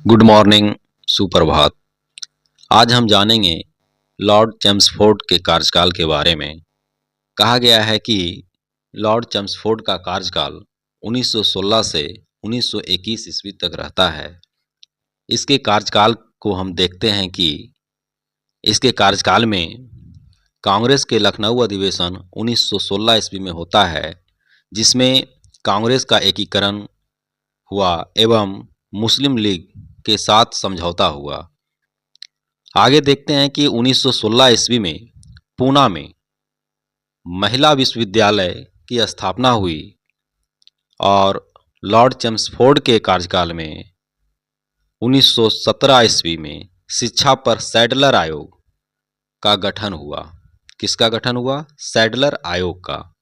Good morning, सुप्रभात। आज हम जानेंगे लॉर्ड चेम्सफोर्ड के कार्यकाल के बारे में। कहा गया है कि लॉर्ड चेम्सफोर्ड का कार्यकाल 1916 से 1921 ईस्वी तक रहता है। इसके कार्यकाल को हम देखते हैं कि इसके कार्यकाल में कांग्रेस के लखनऊ अधिवेशन 1916 ईस्वी में होता है, जिसमें कांग्रेस का एकीकरण हुआ एवं मुस्लिम लीग के साथ समझौता हुआ। आगे देखते हैं कि 1916 ईस्वी में पूना में महिला विश्वविद्यालय की स्थापना हुई और लॉर्ड चेम्सफोर्ड के कार्यकाल में 1917 ईस्वी में शिक्षा पर सैडलर आयोग का गठन हुआ। किसका गठन हुआ? सैडलर आयोग का।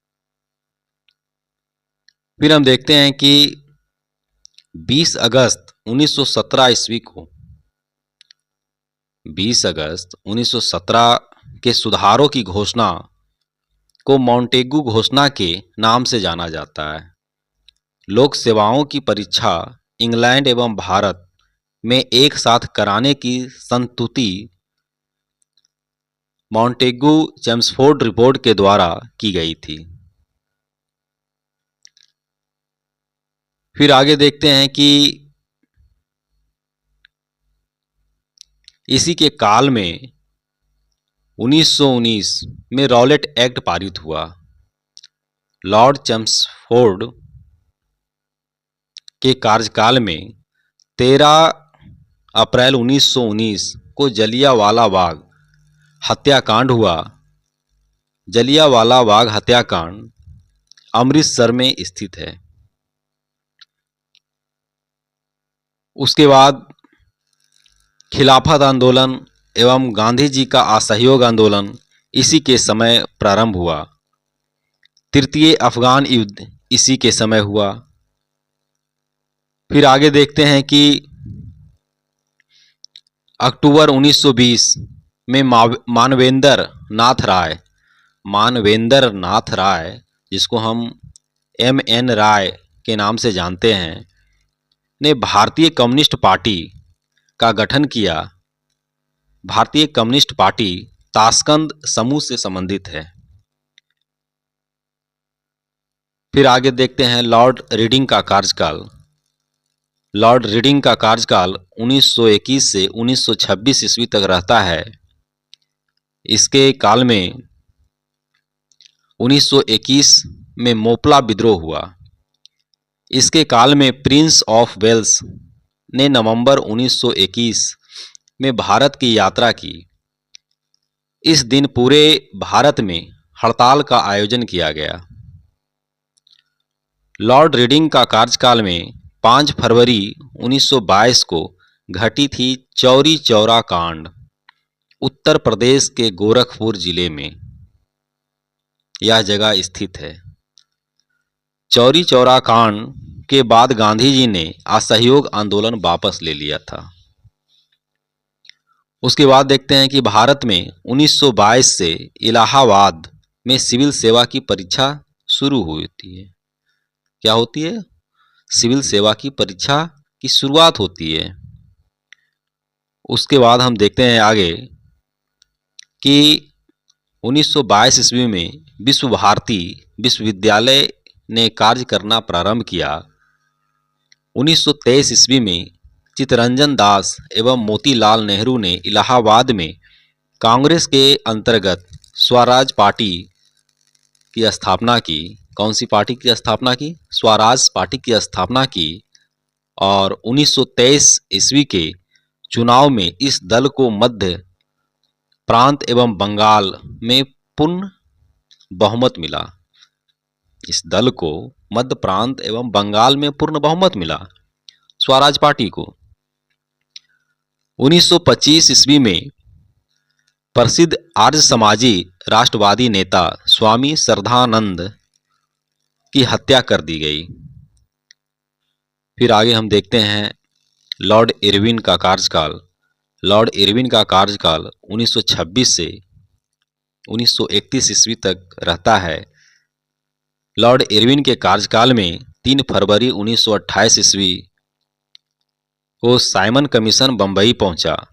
फिर हम देखते हैं कि 20 अगस्त 1917 ईस्वी को 20 अगस्त 1917 के सुधारों की घोषणा को मॉन्टेगू घोषणा के नाम से जाना जाता है। लोक सेवाओं की परीक्षा इंग्लैंड एवं भारत में एक साथ कराने की संस्तुति मॉन्टेगू चेम्सफोर्ड रिपोर्ट के द्वारा की गई थी। फिर आगे देखते हैं कि इसी के काल में 1919 में रॉलेट एक्ट पारित हुआ। लॉर्ड चेम्सफोर्ड के कार्यकाल में 13 अप्रैल 1919 को जलियांवाला बाग हत्याकांड हुआ। जलियांवाला बाग हत्याकांड अमृतसर में स्थित है। उसके बाद खिलाफत आंदोलन एवं गांधी जी का असहयोग आंदोलन इसी के समय प्रारंभ हुआ। तृतीय अफगान युद्ध इसी के समय हुआ। फिर आगे देखते हैं कि अक्टूबर 1920 में मानवेंद्र नाथ राय, जिसको हम M.N. राय के नाम से जानते हैं, ने भारतीय कम्युनिस्ट पार्टी का गठन किया। भारतीय कम्युनिस्ट पार्टी ताशकंद समूह से संबंधित है। फिर आगे देखते हैं लॉर्ड रीडिंग का कार्यकाल। लॉर्ड रीडिंग का कार्यकाल 1921 से 1926 ईस्वी तक रहता है। इसके काल में 1921 में मोपला विद्रोह हुआ। इसके काल में प्रिंस ऑफ वेल्स ने नवंबर 1921 में भारत की यात्रा की। इस दिन पूरे भारत में हड़ताल का आयोजन किया गया। लॉर्ड रीडिंग का कार्यकाल में 5 फरवरी 1922 को घटी थी चौरी चौरा कांड, उत्तर प्रदेश के गोरखपुर जिले में यह जगह स्थित है। चौरी चौरा कांड के बाद गांधी जी ने असहयोग आंदोलन वापस ले लिया था। उसके बाद देखते हैं कि भारत में 1922 से इलाहाबाद में सिविल सेवा की परीक्षा शुरू होती है। क्या होती है? सिविल सेवा की परीक्षा की शुरुआत होती है। उसके बाद हम देखते हैं आगे कि 1922 ईस्वी में विश्व भारती विश्वविद्यालय ने कार्य करना प्रारंभ किया। 1923 ईस्वी में चित्तरंजन दास एवं मोतीलाल नेहरू ने इलाहाबाद में कांग्रेस के अंतर्गत स्वराज पार्टी की स्थापना की। कौन सी पार्टी की स्थापना की? स्वराज पार्टी की स्थापना की। और 1923 ईस्वी के चुनाव में इस दल को मध्य प्रांत एवं बंगाल में पूर्ण बहुमत मिला। इस दल को मध्य प्रांत एवं बंगाल में पूर्ण बहुमत मिला, स्वराज पार्टी को। 1925 ईस्वी में प्रसिद्ध आर्य समाजी राष्ट्रवादी नेता स्वामी श्रद्धानंद की हत्या कर दी गई। फिर आगे हम देखते हैं लॉर्ड इरविन का कार्यकाल। लॉर्ड इरविन का कार्यकाल 1926 से 1931 ईस्वी तक रहता है। लॉर्ड इरविन के कार्यकाल में 3 फरवरी 1928 ईस्वी को साइमन कमीशन बंबई पहुंचा।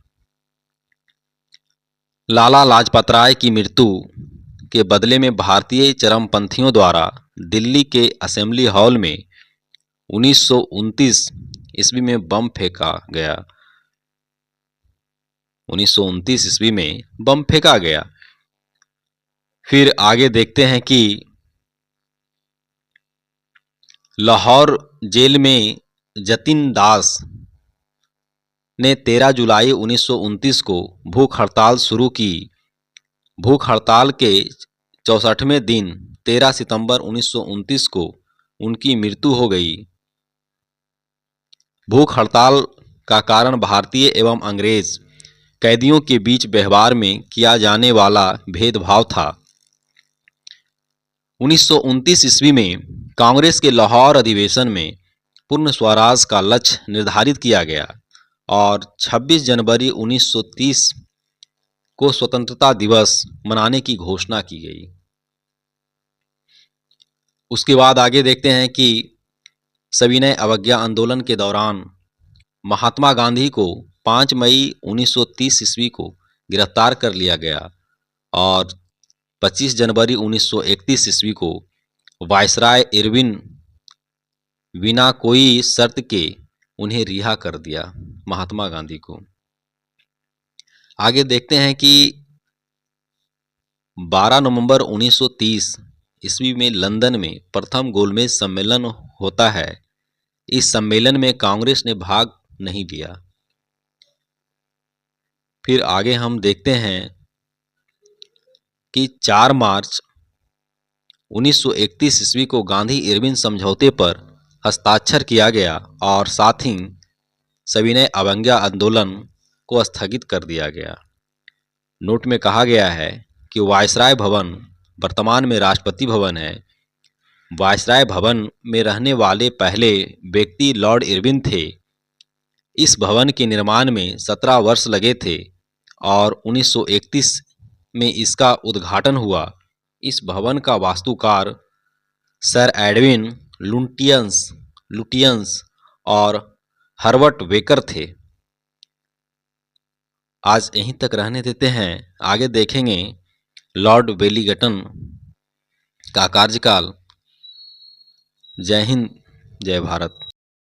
लाला लाजपत राय की मृत्यु के बदले में भारतीय चरमपंथियों द्वारा दिल्ली के असेंबली हॉल में 1929 ईस्वी में बम फेंका गया। 1929 ईस्वी में बम फेंका गया। फिर आगे देखते हैं कि लाहौर जेल में जतिन दास ने 13 जुलाई 1929 को भूख हड़ताल शुरू की। भूख हड़ताल के 64वें दिन 13 सितंबर 1929 को उनकी मृत्यु हो गई। भूख हड़ताल का कारण भारतीय एवं अंग्रेज कैदियों के बीच व्यवहार में किया जाने वाला भेदभाव था। 1929 ईस्वी में कांग्रेस के लाहौर अधिवेशन में पूर्ण स्वराज का लक्ष्य निर्धारित किया गया और 26 जनवरी 1930 को स्वतंत्रता दिवस मनाने की घोषणा की गई। उसके बाद आगे देखते हैं कि सविनय अवज्ञा आंदोलन के दौरान महात्मा गांधी को 5 मई 1930 ईस्वी को गिरफ्तार कर लिया गया और 25 जनवरी 1931 ईस्वी को वायसराय इरविन बिना कोई शर्त के उन्हें रिहा कर दिया, महात्मा गांधी को। आगे देखते हैं कि 12 नवंबर 1930 ईस्वी में लंदन में प्रथम गोलमेज सम्मेलन होता है। इस सम्मेलन में कांग्रेस ने भाग नहीं लिया। फिर आगे हम देखते हैं कि 4 मार्च 1931 ईस्वी को गांधी इरविन समझौते पर हस्ताक्षर किया गया और साथ ही सविनय अवज्ञा आंदोलन को स्थगित कर दिया गया। नोट में कहा गया है कि वायसराय भवन वर्तमान में राष्ट्रपति भवन है। वायसराय भवन में रहने वाले पहले व्यक्ति लॉर्ड इरविन थे। इस भवन के निर्माण में 17 वर्ष लगे थे और 1931 में इसका उद्घाटन हुआ। इस भवन का वास्तुकार सर एडविन लुटियंस और हर्बर्ट वेकर थे। आज यहीं तक रहने देते हैं, आगे देखेंगे लॉर्ड वेलिंगटन का कार्यकाल। जय हिंद, जय भारत।